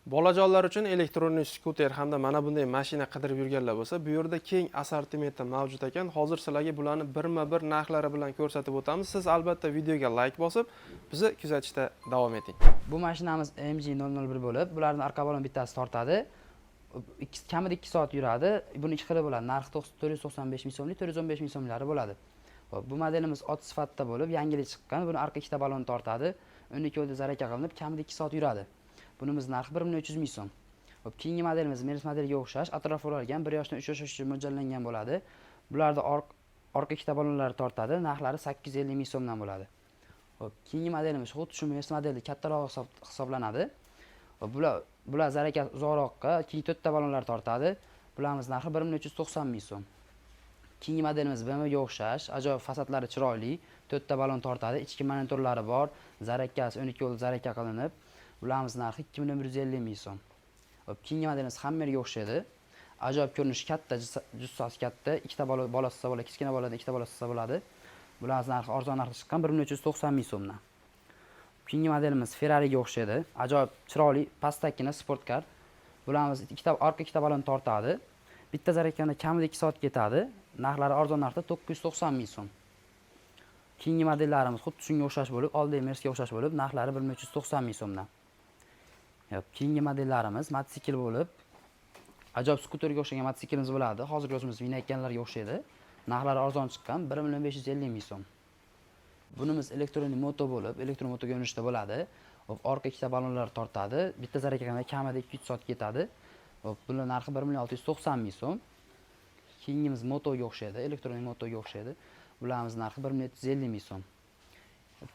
Bolajonlar uchun elektronik skuter hamda mana bunday mashina qidirib yurganlar bo'lsa, bu yerda keng assortimentda mavjud ekan. Hozir sizlarga bularni birma-bir narxlari bilan ko'rsatib o'tamiz. Siz albatta videoga like bosib, bizni kuzatishda davom eting. Bu mashinamiz MG001 bo'lib, bularning orqa balon bittasi tortadi. Kamida 2 soat yuradi. Buni ikki xili bo'ladi. Narxi 495 ming so'mlik, 415 ming so'mlari bo'ladi. Bu modelimiz ot sifatida bo'lib, yangilik chiqqan. Buni orqa ikkita balon tortadi. 12 voltda zaraka qilinib, kamida 2 soat yuradi. Bunimiz narxi 1.300 ming so'm. Keyingi modelimiz Mercedes modeliga o'xshash, atrofi o'ralgan 1 yoshdan 3 yosh uchun mo'ljallangan bo'ladi. Bularda orqa ikkita balonlar tortadi. Narxlari 850 ming so'mdan bo'ladi. Keyingi modelimiz xuddi shu Mercedes modeli kattaroq hisoblanadi. Bular zaraka uzoqroqqa, keyin 4 ta balonlar tortadi. Bularimiz narxi 1.390 ming so'm. Keyingi modelimiz BMWga o'xshash, ajoyib fasadlari chiroyli, 4 ta balon tortadi, ichki monitorlari bor, zarakasi 12 volt zaraka qilinib, bularimiz narxi 2.150 ming so'm. Keyingi modelimiz Hammerga o'xshaydi. Ajoyib ko'rinishi katta, jussasi katta, ikkita bolasi bo'ladi, kichkina bolada ikkita bolasi bo'ladi. Bularimiz narxi arzon narxda chiqqan 1.390 ming so'mdan. Keyingi modelimiz Ferrariga o'xshaydi. Ajoyib chiroyli, pastakina sportkar. Bularimiz orqa ikkita balon tortadi. Bitta zarakanda kamida 2 soat ketadi. Narxlari arzon narxda 990 ming so'm. Keyingi modellarimiz xuddi shunga o'xshash bo'lib, oldagi Mercedesga o'xshash bo'lib, narxlari 1.390 ming so'mdan. Keyingi modellarimiz mototsikl bo'lib, ajoyib skuterga o'xshagan mototsiklimiz bo'ladi. Hozirgi o'zimiz vinayotganlarga o'xshaydi. Narxlari arzon chiqqan 1.550 ming so'm. Bunimiz elektronik moto bo'lib, elektron moto ko'rinishda bo'ladi. Orqa ikkita balonlar tortadi. Bitta zarakaganda kamida 2-3 soat ketadi. Buning narxi 1.690 ming so'm. Keyingimiz motoga o'xshaydi, elektronik motoga o'xshaydi. Bularimiz narxi 1.750 ming so'm.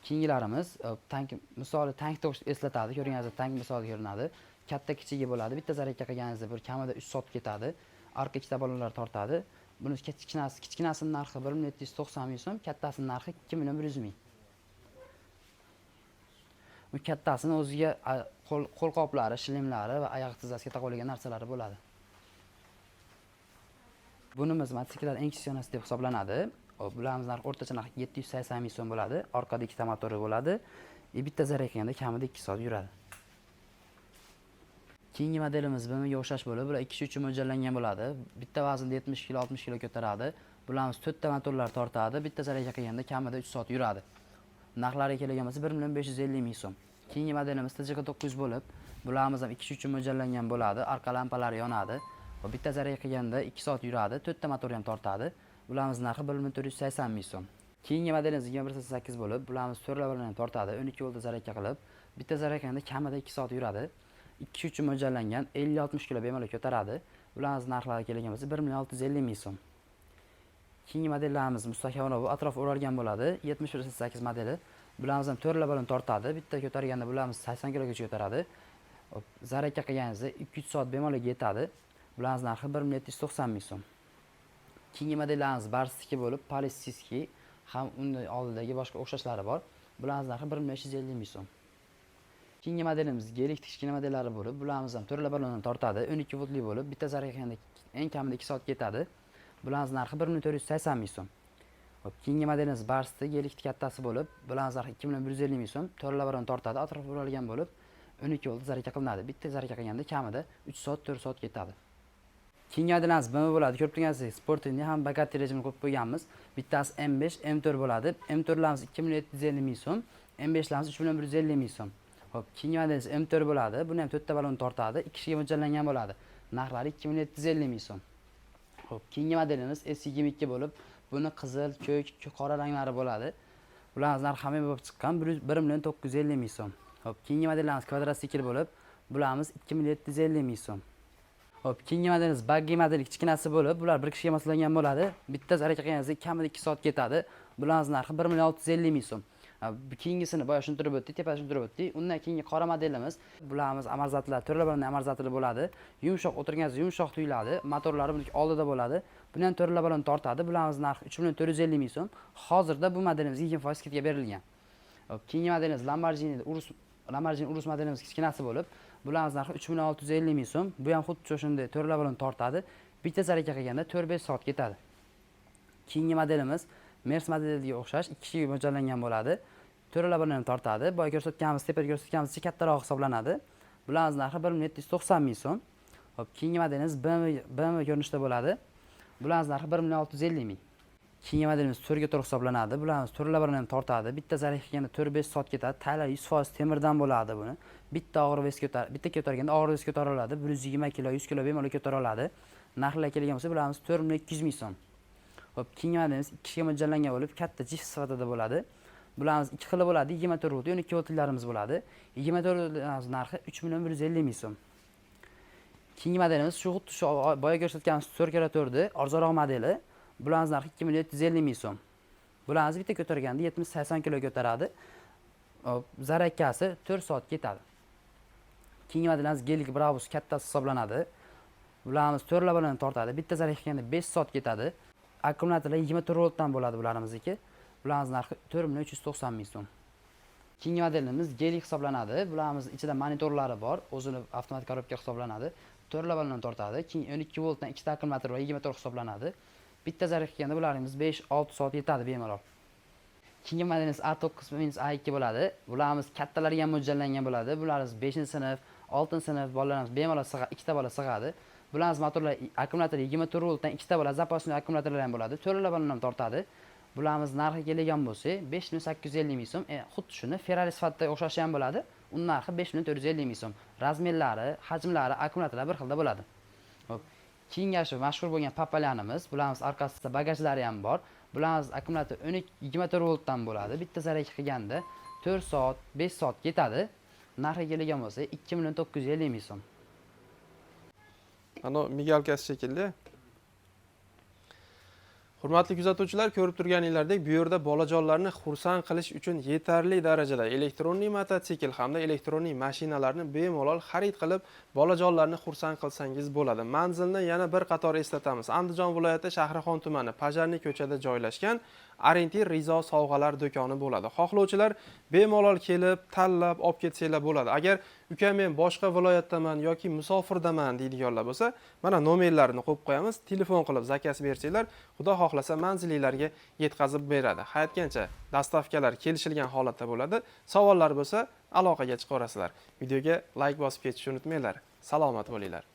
Keyingilarimiz tank misoli tankda eslatadi, ko'ringaningizda tank misoli ko'rinadi. Katta kichigi bo'ladi. Bitta zaraka qilganingizda bir kamida 3 soat ketadi. Orqa ikkita balonlar tortadi. Buni kichkinasining narxi 1.790 ming so'm, kattasining narxi 2.100 ming. Bu kattasini o'ziga qo'lqoplari, shlemlari va oyoq tizzasiga taqilgan narsalari bo'ladi. Bunimiz mototsikllar eng kichkinasi deb hisoblanadi. Bularimiz narxi o'rtacha narxi 780 ming so'm bo'ladi. Orqada ikkita motori bo'ladi. Bitta zarakaganda kamida 2 soat yuradi. Keyingi modelimiz BMWga o'xshash bo'lib, bular 2 kishi uchun mo'ljallangan bo'ladi. Bitta vaznda 70 kg, 60 kg ko'taradi. Bularimiz 4 ta motorlar tortadi. Bitta zaraka qilganda kamida 3 soat yuradi. Narxlariga kelgan bo'lsa 1.550 ming so'm. Keyingi modelimiz TJ900 bo'lib, bularimiz ham 2 kishi uchun mo'ljallangan bo'ladi. Orqa lampalari yonadi. Bitta zaraka qilganda 2 soat yuradi. 4 ta motor ham tortadi. Bularimiz narxi 1.480 ming so'm. Keyingi modelimiz 2188 bo'lib, bularimiz 4 labalarni tortadi. 12 voltda zaraka qilib, bitta zarakaganda kamida 2 soat yuradi. 2 kishi uchun mo'ljallangan 50-60 kg bemalol ko'taradi. Bularimiz narxlariga kelgan bo'lsa 1.650 ming so'm. Keyingi modellarimiz mustahkamroq, atrof o'ralgan bo'ladi. 7188 modeli. Bularimiz ham 4 balon tortadi. Bitta ko'targanda bularimiz 80 kg gacha ko'taradi. Zaraka qilganingizda 2-3 soat bemalol yetadi. Bularimiz narxi 1.790 ming so'm. Keyingi modellarimiz Barstiki bo'lib, Polistiski ham undan oldidagi boshqa o'xshashlari bor. Bularimiz narxi 1.550 ming so'm. Keyingi modelimiz Gelik kichkina modellari bo'lib, bularimiz ham 4 balondan tortadi. 12 voltli bo'lib, bitta zarakaganda eng kamida 2 soat ketadi. Bularimiz narxi 1.480 ming so'm. Keyingi modelimiz Barsti Gelik kattasi bo'lib, bularimiz narxi 2.150 ming so'm. 4 balon tortadi, atrofi o'ralgan bo'lib, 12 volt zaraka qilinadi. Bitta zaraka qilganda kamida 3 soat, 4 soat ketadi. Keyingi modelimiz BMW bo'ladi. Ko'rib turganingizdek, sportni ham bagati rejimini qo'yib qo'yganmiz. Bittasi M5, M4 bo'ladi. M4larimiz 2.750 ming so'm, M5larimiz 3.150 ming so'm. Keyingi modelimiz M4 bo'ladi. Buni ham 4 ta balon tortadi, 2 kishiga mo'ljallangan bo'ladi. Narxlari 2.750 ming so'm. Keyingi modelimiz S22 bo'lib, buni qizil, ko'k, qora ranglari bo'ladi. Bularimiz narxi ham bo'lib chiqqan 1.950 ming so'm. Keyingi modellarimiz kvadratsikl bo'lib, bularimiz 2.750 ming so'm. Keyingi modelimiz Buggy modeli kichkinasi bo'lib, bular bir kishiga moslangan bo'ladi. Bitta zaraka qilganingizda kamida 2 soat ketadi. Bularimiz narxi 1.650 ming so'm. Keyingisini boya tushuntirib o'tdik, tepa tushuntirib o'tdik. Undan keyingi qora modelimiz, bularimiz amortizatorlar, to'rla balonli amortizatori bo'ladi. Yumshoq o'tirganingizda yumshoq tuyuladi. Motorlari buniki oldida bo'ladi. Buni ham to'rla balon tortadi. Bularimiz narxi 3.450 ming so'm. Hozirda bu modelimiz 2% skidga berilgan. Keyingi modelimiz Lamborghini Urus modelimiz kichkinasi bo'lib, bularimiz narxi 3.650 ming so'm. Bu ham xuddi shunday to'rla balon tortadi. Bitta zaraka qilganda 4-5 soat ketadi. Keyingi modelimiz Mercedes modeliga o'xshash 2 kishiga mo'ljallangan bo'ladi. To'rla balon tortadi. Boya ko'rsatganimiz, tepada ko'rsatganimizcha kattaroq hisoblanadi. Bularning narxi 1.790 ming so'm. Hop, keyingi modelimiz BMW ko'rinishda bo'ladi. Bularning narxi 1.650 ming. Keyingi modelimiz to'rga to'g'ri hisoblanadi. Bularimiz to'rlarini ham tortadi. Bitta zarar qilganda 4-5 soat ketadi. Taylar 100% temirdan bo'ladi buni. Bitta ko'targanda og'ir vez ko'tara oladi. 120 kg, 100 kg bemalol ko'tara oladi. Narxlar kelgan bo'lsa, bularimiz 4.200 ming so'm. Hop, keyingi modelimiz 2 ga mo'ljallangan bo'lib, katta jift sifatida bo'ladi. Bularimiz 2 xil bo'ladi. 24 volt, 12 voltlarimiz bo'ladi. 24 voltlarimiz narxi 3.150 ming so'm. Keyingi modelimiz shu xuddi shu boya ko'rsatganimiz 4x4 arzonroq modeli. Bularimiz narxi 2.750 ming so'm. Bularimiz bitta ko'targanda 70-80 kg ko'taradi. Zarakkasi 4 soat ketadi. Keyingi modelimiz Gelik Brabus kattasi hisoblanadi. Bularimiz to'rlarini tortadi. Bitta zarar qilganda 5 soat ketadi. Akkumulyatorlar 24 voltdan bo'ladi bularimizniki. Bularimiz narxi 4.390 ming so'm. Keyingi modelimiz Gelik hisoblanadi. Bularimiz ichida monitorlari bor, o'zini avtomatik korobka hisoblanadi. To'rlarini tortadi. Keyin 12 voltdan ikkita akkumulyator va 24 hisoblanadi. Bitta zarar qilganda bularimiz 5-6 soat yetadi bemalol. Keyingi modelimiz A9-A2 bo'ladi. Bularimiz kattalarga ham mo'ljallangan bo'ladi. Bularimiz 5-sinf, 6-sinf bolalarimiz bemalol ikkita bola sig'adi. Bularimiz motorlar akkumulyator 24 voltdan ikkita bola zapasli akkumulyatorlar ham bo'ladi. To'rlarini ham tortadi. Bularimiz narxi kelgan bo'lsa 5.850 ming so'm. Xuddi shuni Ferrari sifatida o'xshashi ham bo'ladi. Uning narxi 5.450 ming so'm. Razmerlari, hajmlari, akkumulyatorlar bir xilda bo'ladi. Xo'p. Keyingi shu mashhur bo'lgan papalyanimiz, bularimiz orqasida bagajlari ham bor. Bularimiz akkumulyator 24 voltdan bo'ladi. Bitta zarar qilganda 4 soat, 5 soat ketadi. Narxi kelgan bo'lsa 2.950 ming so'm. Ana migalkasi shekilli. Hurmatli kuzatuvchilar, ko'rib turganingizdek, bu yerda bolajonlarni xursand qilish uchun yetarli darajada elektronli mototsikl hamda elektronli mashinalarni bemalol xarid qilib, bolajonlarni xursand qilsangiz bo'ladi. Manzilni yana bir qator eslatamiz. Andijon viloyati Shahrixon tumani Pajarni ko'chada joylashgan Arentir Rizo sovg'alar do'koni bo'ladi. Xohlovchilar bemalol kelib, tanlab olib ketsanglar bo'ladi. Agar uka men boshqa viloyatdaman yoki musofirdaman deydiganlar bo'lsa, mana nomerlarini qo'yib qo'yamiz. Telefon qilib zakaz bersanglar, Xudo xohlasa manzilinglarga yetkazib beradi. Hayotgancha dastavkalar kelishilgan holatda bo'ladi. Savollar bo'lsa, aloqaga chiqaverasizlar. Videoga like bosib ketishni unutmanglar. Salomat bo'linglar.